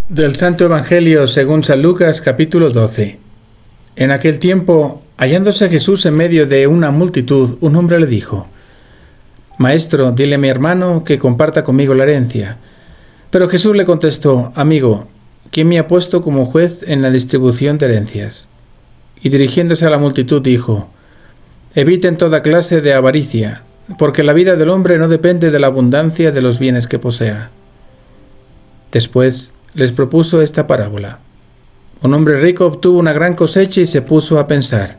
Del Santo Evangelio según San Lucas, capítulo 12. En aquel tiempo, hallándose Jesús en medio de una multitud, un hombre le dijo: Maestro, dile a mi hermano que comparta conmigo la herencia. Pero Jesús le contestó: Amigo, ¿quién me ha puesto como juez en la distribución de herencias? Y dirigiéndose a la multitud dijo: Eviten toda clase de avaricia, porque la vida del hombre no depende de la abundancia de los bienes que posea. Después les propuso esta parábola. Un hombre rico obtuvo una gran cosecha y se puso a pensar: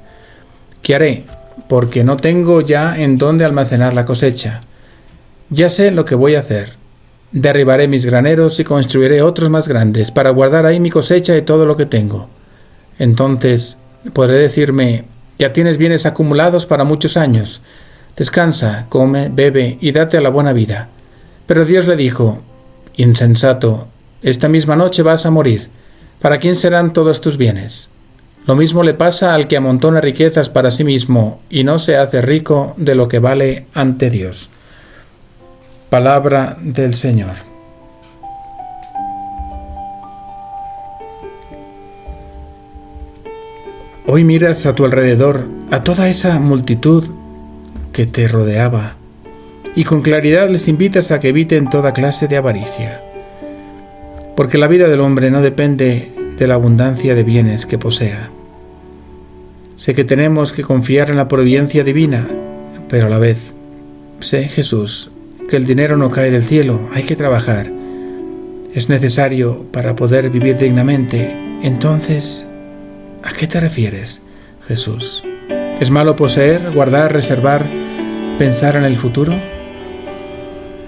¿qué haré? Porque no tengo ya en dónde almacenar la cosecha. Ya sé lo que voy a hacer. Derribaré mis graneros y construiré otros más grandes para guardar ahí mi cosecha y todo lo que tengo. Entonces podré decirme: ya tienes bienes acumulados para muchos años. Descansa, come, bebe y date a la buena vida. Pero Dios le dijo: Insensato, esta misma noche vas a morir. ¿Para quién serán todos tus bienes? Lo mismo le pasa al que amontona riquezas para sí mismo y no se hace rico de lo que vale ante Dios. Palabra del Señor. Hoy miras a tu alrededor a toda esa multitud que te rodeaba y con claridad les invitas a que eviten toda clase de avaricia. Porque la vida del hombre no depende de la abundancia de bienes que posea. Sé que tenemos que confiar en la providencia divina, pero a la vez sé, Jesús, que el dinero no cae del cielo, hay que trabajar. Es necesario para poder vivir dignamente. Entonces, ¿a qué te refieres, Jesús? ¿Es malo poseer, guardar, reservar, pensar en el futuro?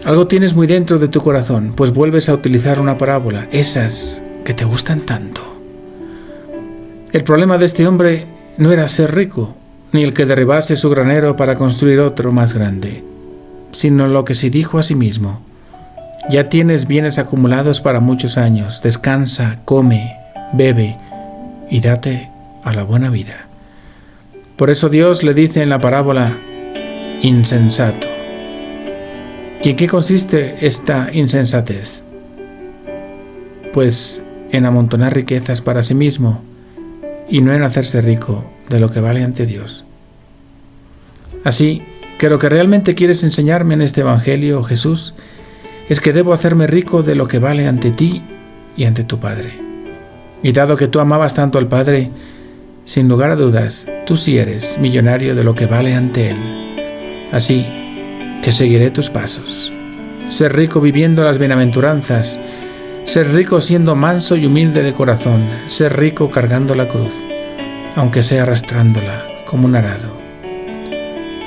Algo tienes muy dentro de tu corazón, pues vuelves a utilizar una parábola, esas que te gustan tanto. El problema de este hombre no era ser rico, ni el que derribase su granero para construir otro más grande, sino lo que se dijo a sí mismo: ya tienes bienes acumulados para muchos años, descansa, come, bebe y date a la buena vida. Por eso Dios le dice en la parábola: insensato. ¿Y en qué consiste esta insensatez? Pues en amontonar riquezas para sí mismo y no en hacerse rico de lo que vale ante Dios. Así que lo que realmente quieres enseñarme en este Evangelio, Jesús, es que debo hacerme rico de lo que vale ante ti y ante tu Padre. Y dado que tú amabas tanto al Padre, sin lugar a dudas, tú sí eres millonario de lo que vale ante Él. Así que seguiré tus pasos. Ser rico viviendo las bienaventuranzas, ser rico siendo manso y humilde de corazón, ser rico cargando la cruz, aunque sea arrastrándola como un arado.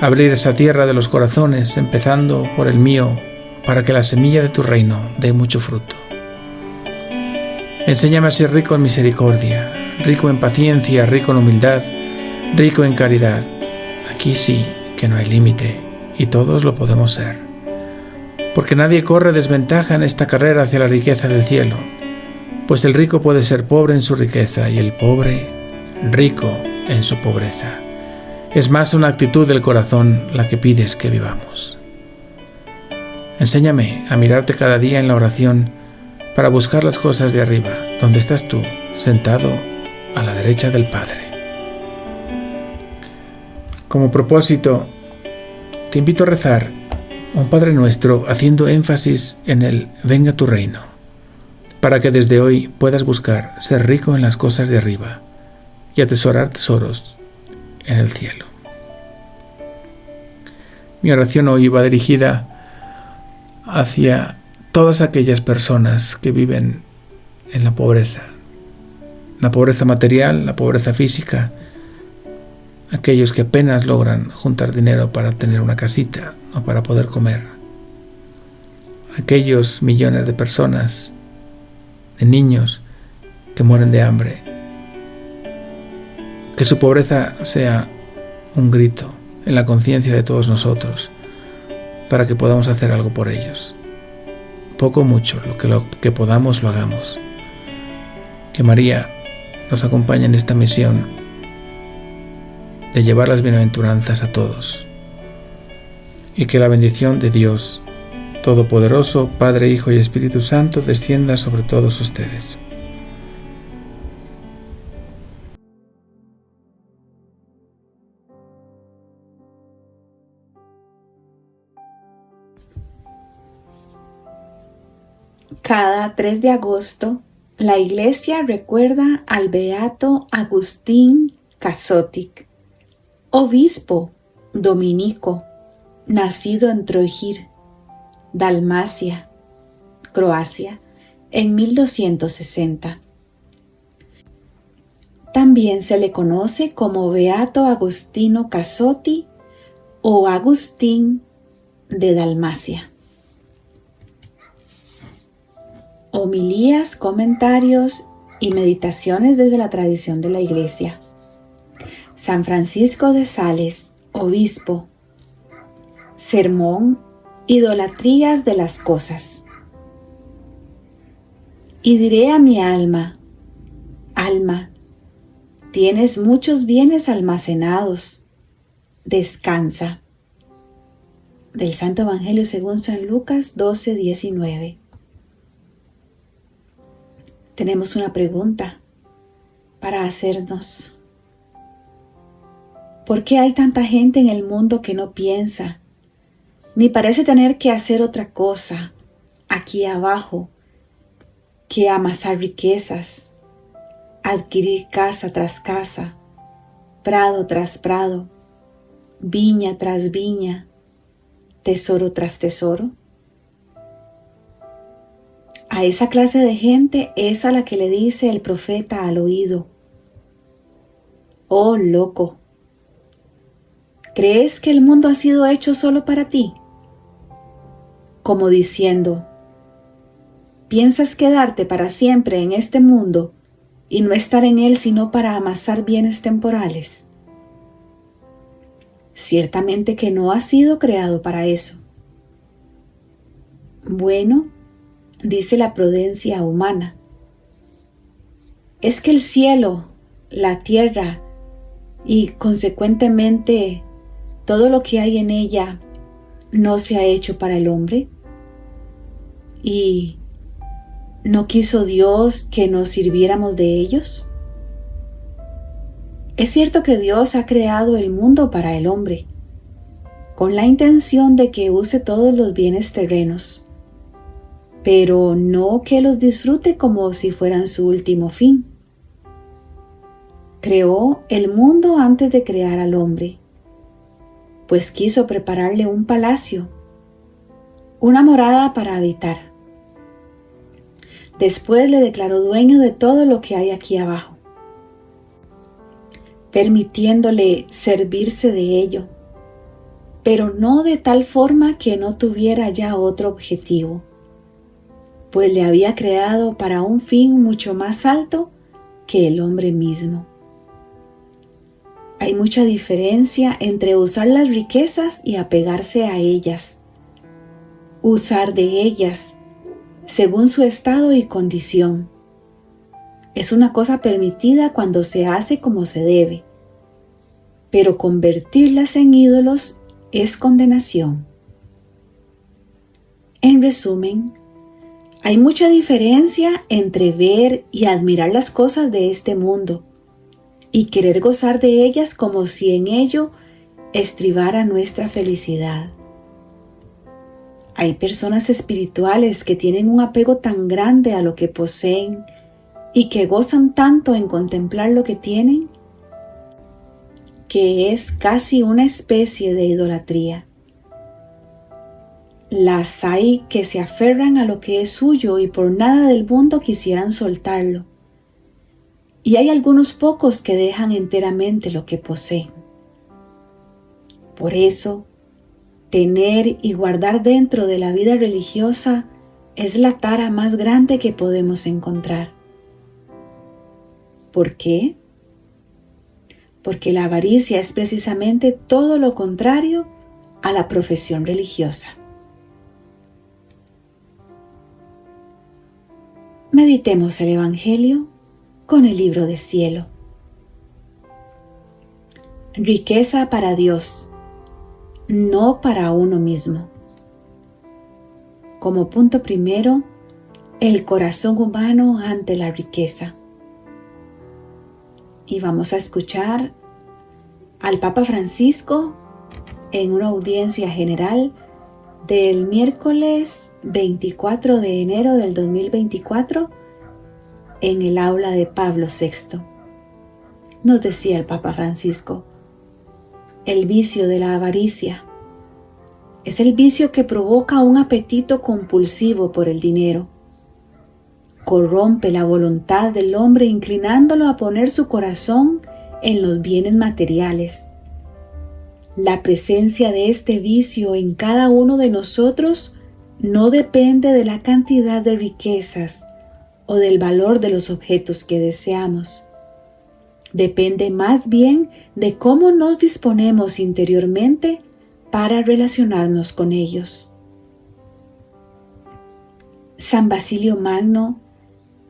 Abrir esa tierra de los corazones, empezando por el mío, para que la semilla de tu reino dé mucho fruto. Enséñame a ser rico en misericordia, rico en paciencia, rico en humildad, rico en caridad. Aquí sí que no hay límite y todos lo podemos ser. Porque nadie corre desventaja en esta carrera hacia la riqueza del cielo, pues el rico puede ser pobre en su riqueza y el pobre rico en su pobreza. Es más una actitud del corazón la que pides que vivamos. Enséñame a mirarte cada día en la oración para buscar las cosas de arriba, donde estás tú, sentado a la derecha del Padre. Como propósito, te invito a rezar un Padre Nuestro haciendo énfasis en el venga tu reino, para que desde hoy puedas buscar ser rico en las cosas de arriba y atesorar tesoros en el cielo. Mi oración hoy va dirigida hacia todas aquellas personas que viven en la pobreza material, la pobreza física, aquellos que apenas logran juntar dinero para tener una casita o para poder comer, aquellos millones de personas, de niños que mueren de hambre. Que su pobreza sea un grito en la conciencia de todos nosotros para que podamos hacer algo por ellos. Poco o mucho, lo que podamos lo hagamos. Que María nos acompañe en esta misión de llevar las bienaventuranzas a todos y que la bendición de Dios Todopoderoso, Padre, Hijo y Espíritu Santo, descienda sobre todos ustedes. Cada 3 de agosto, la Iglesia recuerda al beato Agustín Kasótik, obispo dominico, nacido en Trojir, Dalmacia, Croacia, en 1260. También se le conoce como Beato Agustino Kasóti o Agustín de Dalmacia. Homilías, comentarios y meditaciones desde la tradición de la Iglesia. San Francisco de Sales, obispo. Sermón, idolatrías de las cosas. Y diré a mi alma, alma, tienes muchos bienes almacenados, descansa. Del Santo Evangelio según San Lucas 12:19. Tenemos una pregunta para hacernos. ¿Por qué hay tanta gente en el mundo que no piensa, ni parece tener que hacer otra cosa aquí abajo que amasar riquezas, adquirir casa tras casa, prado tras prado, viña tras viña, tesoro tras tesoro? A esa clase de gente es a la que le dice el profeta al oído: oh loco, ¿crees que el mundo ha sido hecho solo para ti? Como diciendo, ¿piensas quedarte para siempre en este mundo y no estar en él sino para amasar bienes temporales? Ciertamente que no has sido creado para eso. Bueno, dice la prudencia humana, es que el cielo, la tierra y consecuentemente todo lo que hay en ella no se ha hecho para el hombre. ¿Y no quiso Dios que nos sirviéramos de ellos? Es cierto que Dios ha creado el mundo para el hombre, con la intención de que use todos los bienes terrenos, pero no que los disfrute como si fueran su último fin. Creó el mundo antes de crear al hombre, pues quiso prepararle un palacio, una morada para habitar. Después le declaró dueño de todo lo que hay aquí abajo, permitiéndole servirse de ello, pero no de tal forma que no tuviera ya otro objetivo, pues le había creado para un fin mucho más alto que el hombre mismo. Hay mucha diferencia entre usar las riquezas y apegarse a ellas, usar de ellas según su estado y condición. Es una cosa permitida cuando se hace como se debe, pero convertirlas en ídolos es condenación. En resumen, hay mucha diferencia entre ver y admirar las cosas de este mundo y querer gozar de ellas como si en ello estribara nuestra felicidad. Hay personas espirituales que tienen un apego tan grande a lo que poseen y que gozan tanto en contemplar lo que tienen, que es casi una especie de idolatría. Las hay que se aferran a lo que es suyo y por nada del mundo quisieran soltarlo. Y hay algunos pocos que dejan enteramente lo que poseen. Por eso, tener y guardar dentro de la vida religiosa es la tara más grande que podemos encontrar. ¿Por qué? Porque la avaricia es precisamente todo lo contrario a la profesión religiosa. Meditemos el Evangelio con el libro de cielo. Riqueza para Dios, no para uno mismo. Como punto primero, el corazón humano ante la riqueza. Y vamos a escuchar al Papa Francisco en una audiencia general del miércoles 24 de enero del 2024 en el aula de Pablo VI. Nos decía el Papa Francisco: el vicio de la avaricia es el vicio que provoca un apetito compulsivo por el dinero. Corrompe la voluntad del hombre inclinándolo a poner su corazón en los bienes materiales. La presencia de este vicio en cada uno de nosotros no depende de la cantidad de riquezas o del valor de los objetos que deseamos. Depende más bien de cómo nos disponemos interiormente para relacionarnos con ellos. San Basilio Magno,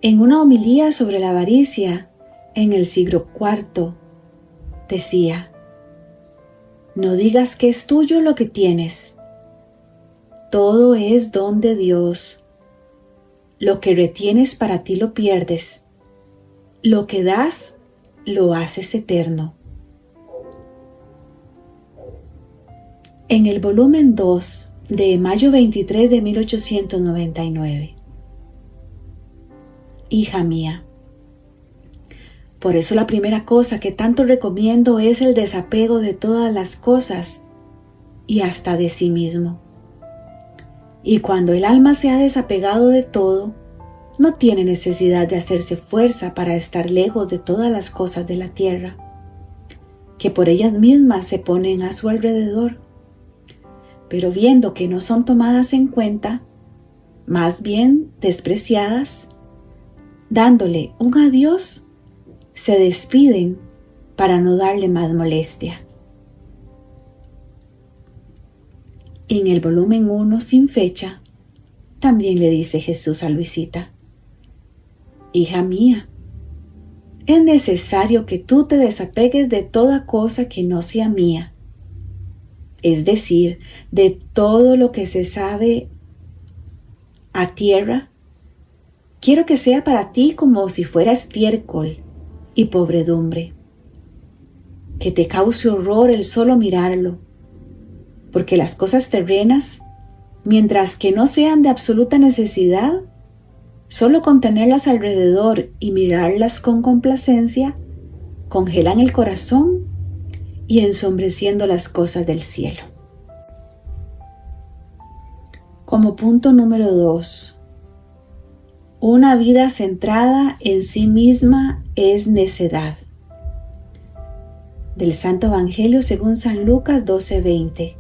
en una homilía sobre la avaricia en el siglo IV, decía: no digas que es tuyo lo que tienes. Todo es don de Dios. Lo que retienes para ti lo pierdes. Lo que das, lo haces eterno. En el volumen 2 de mayo 23 de 1899. Hija mía, por eso la primera cosa que tanto recomiendo es el desapego de todas las cosas y hasta de sí mismo. Y cuando el alma se ha desapegado de todo, no tiene necesidad de hacerse fuerza para estar lejos de todas las cosas de la tierra, que por ellas mismas se ponen a su alrededor. Pero viendo que no son tomadas en cuenta, más bien despreciadas, dándole un adiós, se despiden para no darle más molestia. En el volumen 1 sin fecha, también le dice Jesús a Luisita: hija mía, es necesario que tú te desapegues de toda cosa que no sea mía, es decir, de todo lo que se sabe a tierra. Quiero que sea para ti como si fuera estiércol y pobredumbre, que te cause horror el solo mirarlo, porque las cosas terrenas, mientras que no sean de absoluta necesidad, solo con tenerlas alrededor y mirarlas con complacencia, congelan el corazón y ensombreciendo las cosas del cielo. Como punto número 2, una vida centrada en sí misma es necedad. Del Santo Evangelio según San Lucas 12:20.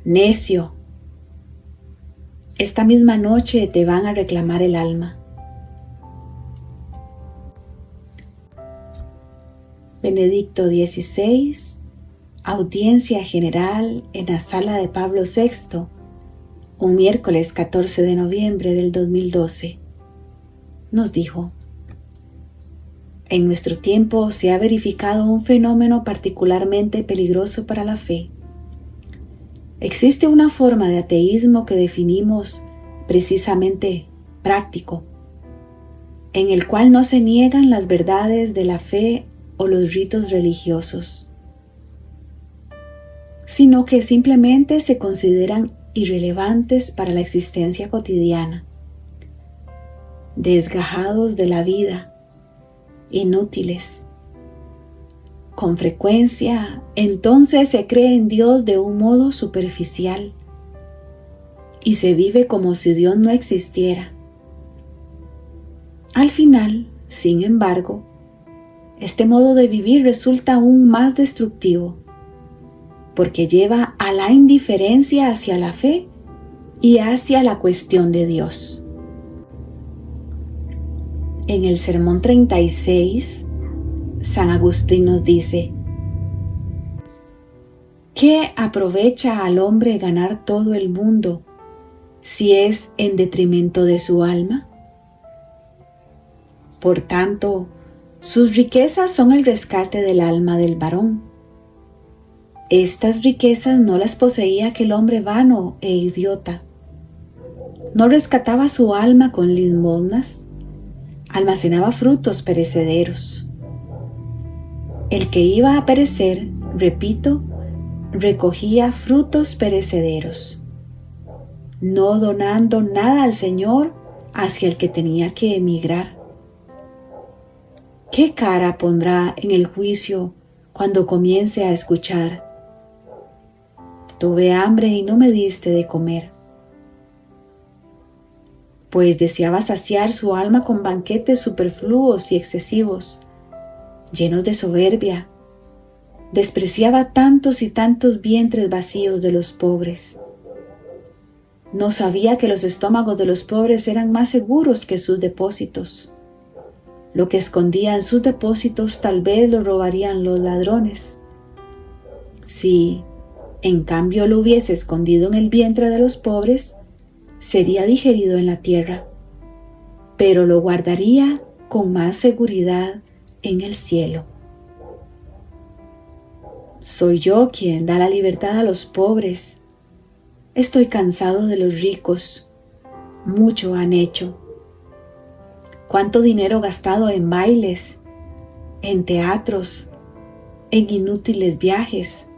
Necio, esta misma noche te van a reclamar el alma. Benedicto XVI, audiencia general en la sala de Pablo VI, un miércoles 14 de noviembre del 2012, nos dijo: en nuestro tiempo se ha verificado un fenómeno particularmente peligroso para la fe. Existe una forma de ateísmo que definimos precisamente práctico, en el cual no se niegan las verdades de la fe o los ritos religiosos, sino que simplemente se consideran irrelevantes para la existencia cotidiana, desgajados de la vida, inútiles. Con frecuencia, entonces se cree en Dios de un modo superficial y se vive como si Dios no existiera. Al final, sin embargo, este modo de vivir resulta aún más destructivo, porque lleva a la indiferencia hacia la fe y hacia la cuestión de Dios. En el Sermón 36, San Agustín nos dice: ¿qué aprovecha al hombre ganar todo el mundo si es en detrimento de su alma? Por tanto, sus riquezas son el rescate del alma del varón. Estas riquezas no las poseía aquel hombre vano e idiota, No rescataba su alma con limosnas, almacenaba frutos perecederos. El que iba a perecer, repito, recogía frutos perecederos, no donando nada al Señor hacia el que tenía que emigrar. ¿Qué cara pondrá en el juicio cuando comience a escuchar: tuve hambre y no me diste de comer? Pues deseaba saciar su alma con banquetes superfluos y excesivos, llenos de soberbia. Despreciaba tantos y tantos vientres vacíos de los pobres. No sabía que los estómagos de los pobres eran más seguros que sus depósitos. Lo que escondía en sus depósitos tal vez lo robarían los ladrones. Si, en cambio, lo hubiese escondido en el vientre de los pobres, sería digerido en la tierra, pero lo guardaría con más seguridad en el cielo. Soy yo quien da la libertad a los pobres. Estoy cansado de los ricos. Mucho han hecho. Cuánto dinero gastado en bailes, en teatros, en inútiles viajes,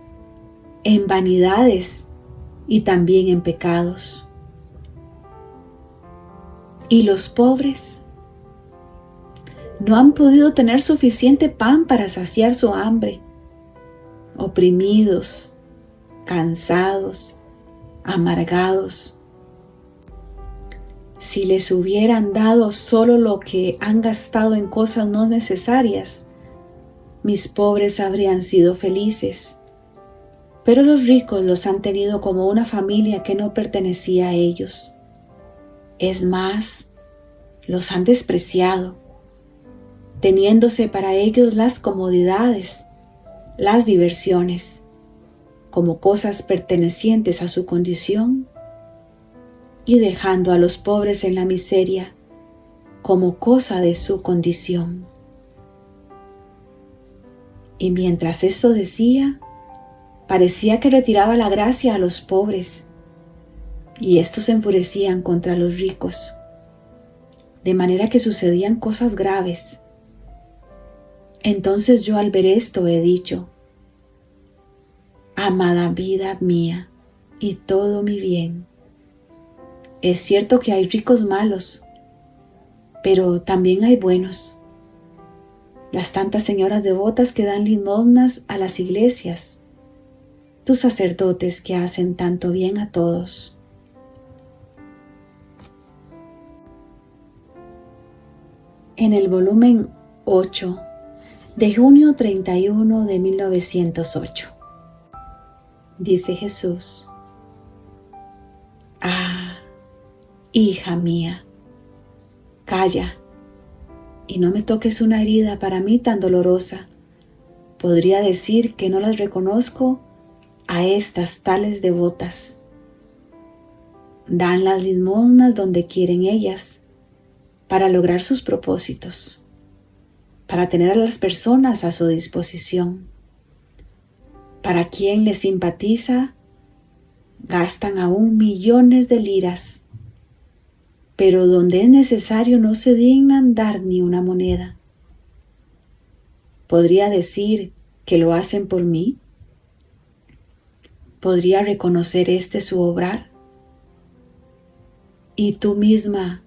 en vanidades y también en pecados. ¿Y los pobres? No han podido tener suficiente pan para saciar su hambre. Oprimidos, cansados, amargados. Si les hubieran dado solo lo que han gastado en cosas no necesarias, mis pobres habrían sido felices. Pero los ricos los han tenido como una familia que no pertenecía a ellos. Es más, los han despreciado, teniéndose para ellos las comodidades, las diversiones, como cosas pertenecientes a su condición, y dejando a los pobres en la miseria como cosa de su condición. Y mientras esto decía, parecía que retiraba la gracia a los pobres, y estos se enfurecían contra los ricos, de manera que sucedían cosas graves. Entonces yo, al ver esto, he dicho: amada vida mía y todo mi bien, es cierto que hay ricos malos, pero también hay buenos. Las tantas señoras devotas que dan limosnas a las iglesias, tus sacerdotes que hacen tanto bien a todos. En el volumen 8 de junio 31 de 1908, dice Jesús: ah, hija mía, calla y no me toques una herida para mí tan dolorosa. Podría decir que no las reconozco a estas tales devotas. Dan las limosnas donde quieren ellas, para lograr sus propósitos, para tener a las personas a su disposición. Para quien les simpatiza, gastan aún millones de liras, pero donde es necesario no se dignan dar ni una moneda. ¿Podría decir que lo hacen por mí? ¿Podría reconocer su obrar? Y tú misma,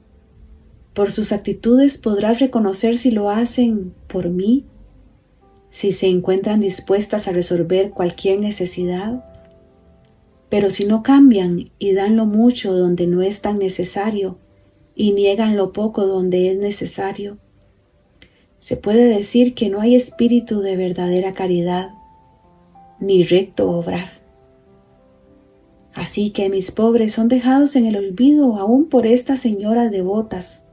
por sus actitudes, podrás reconocer si lo hacen por mí, si se encuentran dispuestas a resolver cualquier necesidad. Pero si no cambian y dan lo mucho donde no es tan necesario y niegan lo poco donde es necesario, se puede decir que no hay espíritu de verdadera caridad, ni recto obrar. Así que mis pobres son dejados en el olvido aún por estas señoras devotas.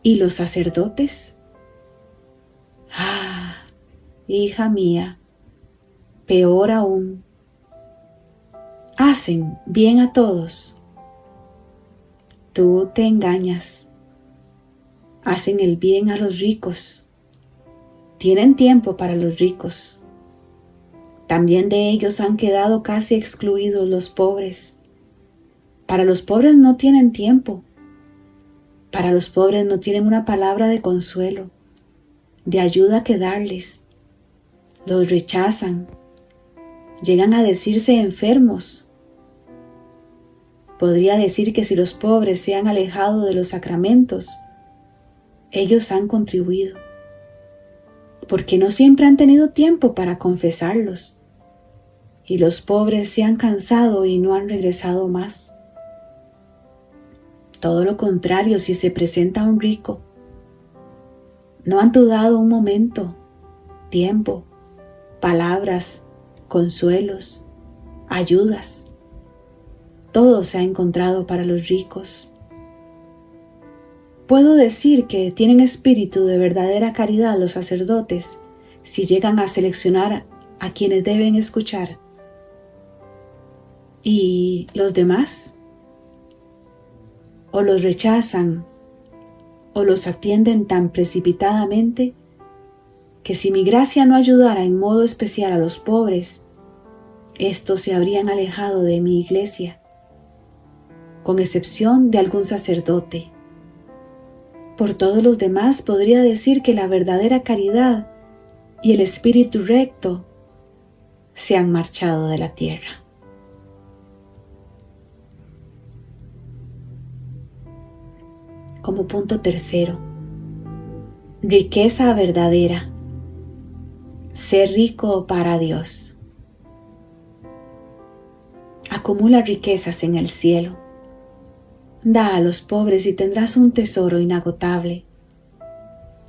¿Y los sacerdotes? Ah, hija mía, peor aún. Hacen bien a todos. Tú te engañas. Hacen el bien a los ricos. Tienen tiempo para los ricos. También de ellos han quedado casi excluidos los pobres. Para los pobres no tienen tiempo. Para los pobres no tienen una palabra de consuelo, de ayuda que darles. Los rechazan. Llegan a decirse enfermos. Podría decir que si los pobres se han alejado de los sacramentos, ellos han contribuido, porque no siempre han tenido tiempo para confesarlos, y los pobres se han cansado y no han regresado más. Todo lo contrario si se presenta un rico. No han dudado un momento, tiempo, palabras, consuelos, ayudas. Todo se ha encontrado para los ricos. Puedo decir que tienen espíritu de verdadera caridad los sacerdotes si llegan a seleccionar a quienes deben escuchar. ¿Y los demás? O los rechazan o los atienden tan precipitadamente que si mi gracia no ayudara en modo especial a los pobres, estos se habrían alejado de mi iglesia, con excepción de algún sacerdote. Por todos los demás podría decir que la verdadera caridad y el espíritu recto se han marchado de la tierra. Como punto tercero, riqueza verdadera. Ser rico para Dios. Acumula riquezas en el cielo. Da a los pobres y tendrás un tesoro inagotable.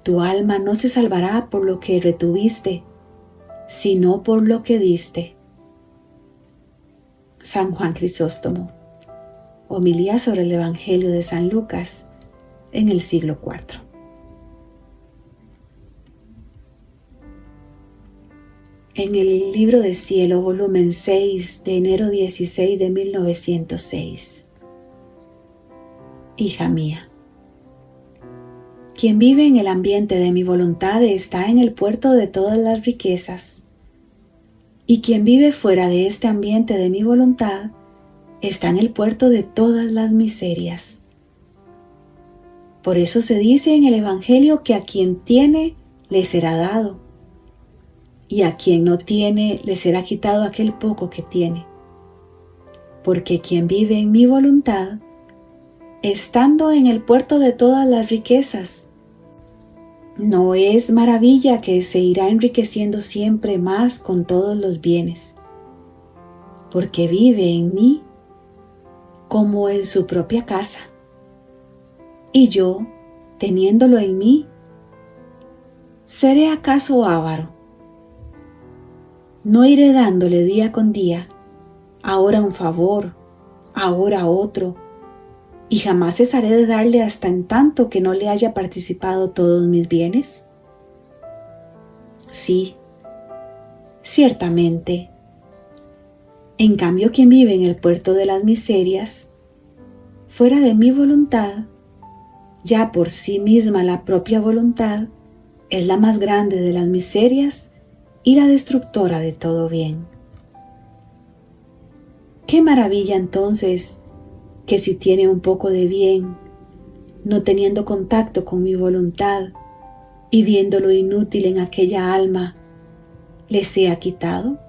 Tu alma no se salvará por lo que retuviste, sino por lo que diste. San Juan Crisóstomo. Homilía sobre el Evangelio de San Lucas en el siglo IV. En el Libro de Cielo, volumen 6, de enero 16 de 1906. Hija mía, quien vive en el ambiente de mi voluntad está en el puerto de todas las riquezas, y quien vive fuera de este ambiente de mi voluntad está en el puerto de todas las miserias. Por eso se dice en el Evangelio que a quien tiene le será dado, y a quien no tiene le será quitado aquel poco que tiene. Porque quien vive en mi voluntad, estando en el puerto de todas las riquezas, no es maravilla que se irá enriqueciendo siempre más con todos los bienes, porque vive en mí como en su propia casa. Y yo, teniéndolo en mí, ¿seré acaso avaro? No iré dándole día con día, ahora un favor, ahora otro, y jamás cesaré de darle hasta en tanto que no le haya participado todos mis bienes. Sí, ciertamente. En cambio, quien vive en el puerto de las miserias, fuera de mi voluntad, ya por sí misma la propia voluntad, es la más grande de las miserias y la destructora de todo bien. Qué maravilla entonces que si tiene un poco de bien, no teniendo contacto con mi voluntad y viéndolo inútil en aquella alma, le sea quitado.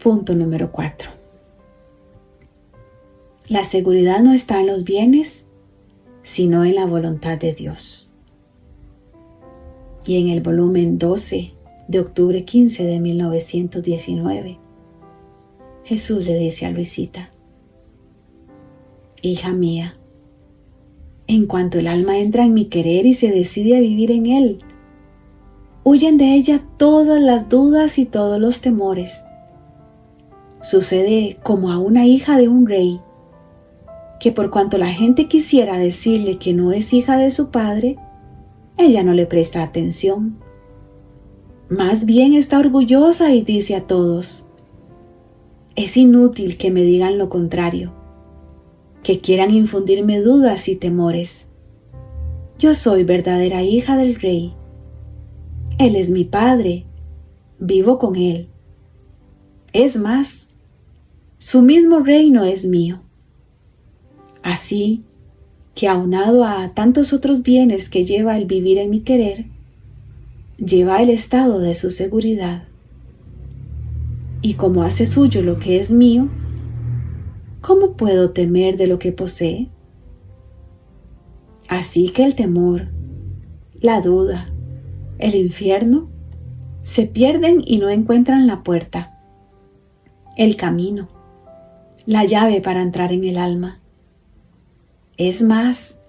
Punto número 4. La seguridad no está en los bienes, sino en la voluntad de Dios. Y en el volumen 12 de octubre 15 de 1919, Jesús le dice a Luisita: hija mía, en cuanto el alma entra en mi querer y se decide a vivir en él, huyen de ella todas las dudas y todos los temores. Sucede como a una hija de un rey, que por cuanto la gente quisiera decirle que no es hija de su padre, ella no le presta atención. Más bien está orgullosa y dice a todos: es inútil que me digan lo contrario, que quieran infundirme dudas y temores. Yo soy verdadera hija del rey. Él es mi padre, vivo con él. Es más, su mismo reino es mío. Así que aunado a tantos otros bienes que lleva el vivir en mi querer, lleva el estado de su seguridad. Y como hace suyo lo que es mío, ¿cómo puedo temer de lo que posee? Así que el temor, la duda, el infierno, se pierden y no encuentran la puerta, el camino, la llave para entrar en el alma. Es más,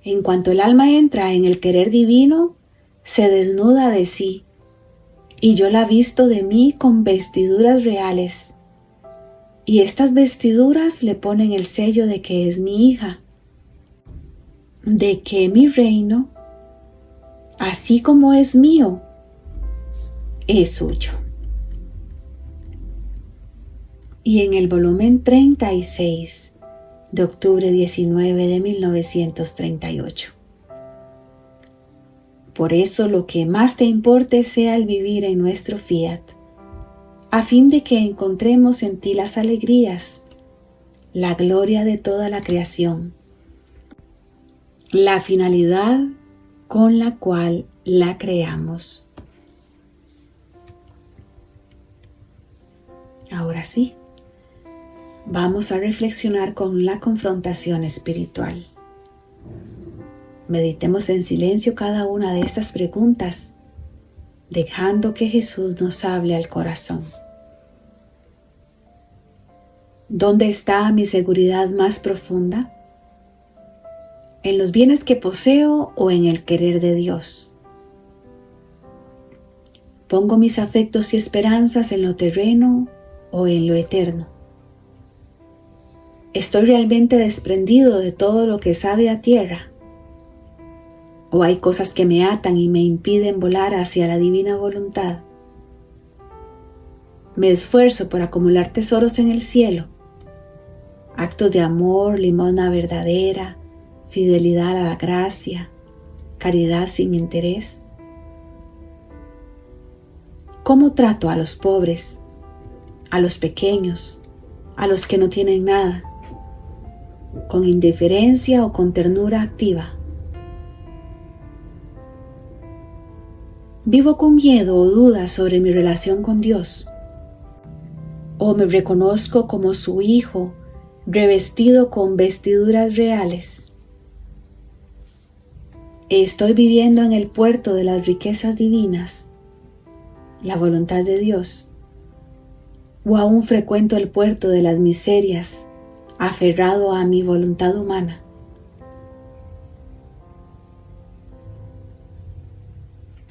en cuanto el alma entra en el querer divino, se desnuda de sí, y yo la visto de mí con vestiduras reales, y estas vestiduras le ponen el sello de que es mi hija, de que mi reino, así como es mío, es suyo. Y en el volumen 36 de octubre 19 de 1938. Por eso lo que más te importe sea el vivir en nuestro fiat, a fin de que encontremos en ti las alegrías, la gloria de toda la creación, la finalidad con la cual la creamos. Ahora sí, vamos a reflexionar con la confrontación espiritual. Meditemos en silencio cada una de estas preguntas, dejando que Jesús nos hable al corazón. ¿Dónde está mi seguridad más profunda? ¿En los bienes que poseo o en el querer de Dios? ¿Pongo mis afectos y esperanzas en lo terreno o en lo eterno? ¿Estoy realmente desprendido de todo lo que sabe a tierra? ¿O hay cosas que me atan y me impiden volar hacia la divina voluntad? Me esfuerzo por acumular tesoros en el cielo, actos de amor, limosna verdadera, fidelidad a la gracia, caridad sin interés. ¿Cómo trato a los pobres, a los pequeños, a los que no tienen nada? ¿Con indiferencia o con ternura activa? ¿Vivo con miedo o dudas sobre mi relación con Dios? ¿O me reconozco como su hijo, revestido con vestiduras reales? ¿Estoy viviendo en el puerto de las riquezas divinas, la voluntad de Dios? ¿O aún frecuento el puerto de las miserias, aferrado a mi voluntad humana?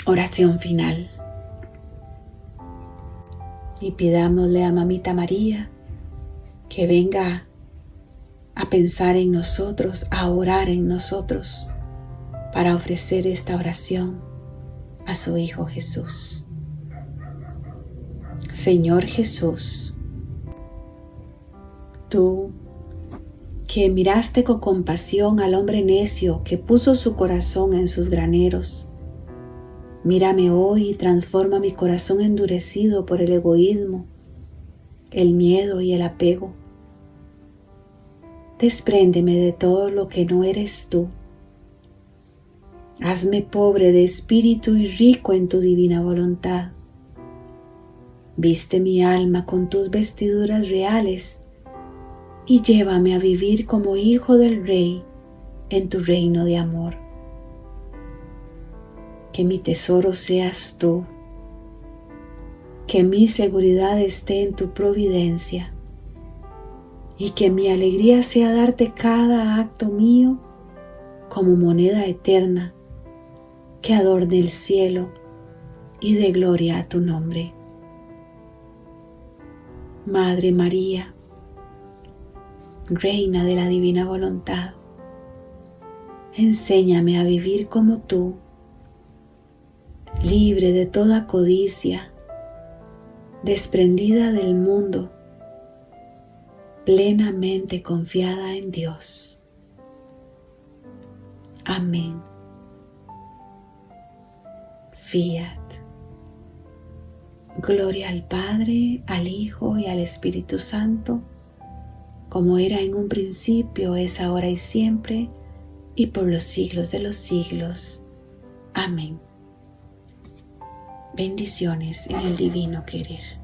Oración final. Y pidámosle a Mamita María que venga a pensar en nosotros, a orar en nosotros, para ofrecer esta oración a su Hijo Jesús. Señor Jesús, tú que miraste con compasión al hombre necio que puso su corazón en sus graneros, mírame hoy y transforma mi corazón endurecido por el egoísmo, el miedo y el apego. Despréndeme de todo lo que no eres tú. Hazme pobre de espíritu y rico en tu divina voluntad. Viste mi alma con tus vestiduras reales y llévame a vivir como hijo del Rey en tu reino de amor. Que mi tesoro seas tú, que mi seguridad esté en tu providencia y que mi alegría sea darte cada acto mío como moneda eterna que adorne el cielo y dé gloria a tu nombre. Madre María, Reina de la Divina Voluntad, enséñame a vivir como tú, libre de toda codicia, desprendida del mundo, plenamente confiada en Dios. Amén. Fiat. Gloria al Padre, al Hijo y al Espíritu Santo, como era en un principio, es ahora y siempre, y por los siglos de los siglos. Amén. Bendiciones en el divino querer.